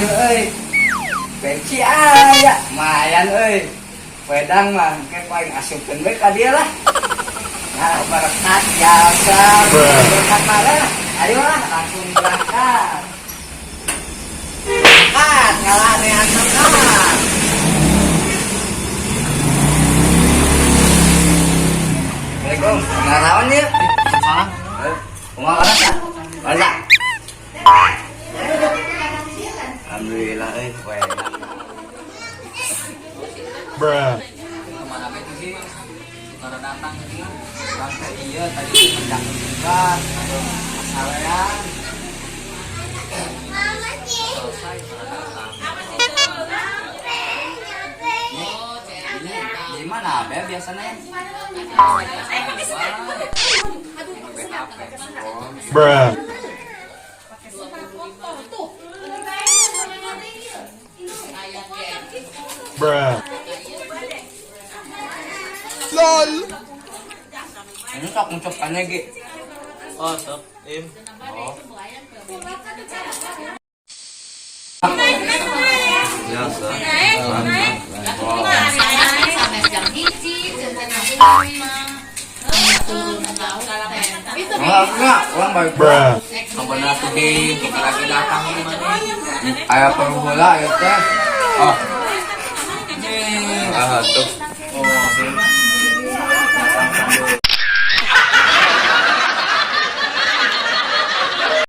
ơi. Benci aja, mayan euy. Wedang mah ke paling asupkeun we ka dieu lah. Nah, berkat jasa, berkat malah. Ayolah langsung berangkat. Berangkat ngalanean makan. Assalamualaikum. Ngarawan ya? Hah? Kumaha kana? Balik. Alhamdulillah wedang. Bruh. Kemana itu sih? Saudara datang ini, bangsa iya tadi mendak juga, masalah ya. Selesai saudara datang. Ini mana be biasanya? Bruh. Bruh. LOL. Ini sok ngucapkannya Gi. Oh, sok, Im. Oh. Ya, sok. Enggak, orang baik. Bruh. Sebenarnya tuh di kita lagi datang ini mana? Aya perlu heula ieu teh. Oh. Ah, tuh. Oh,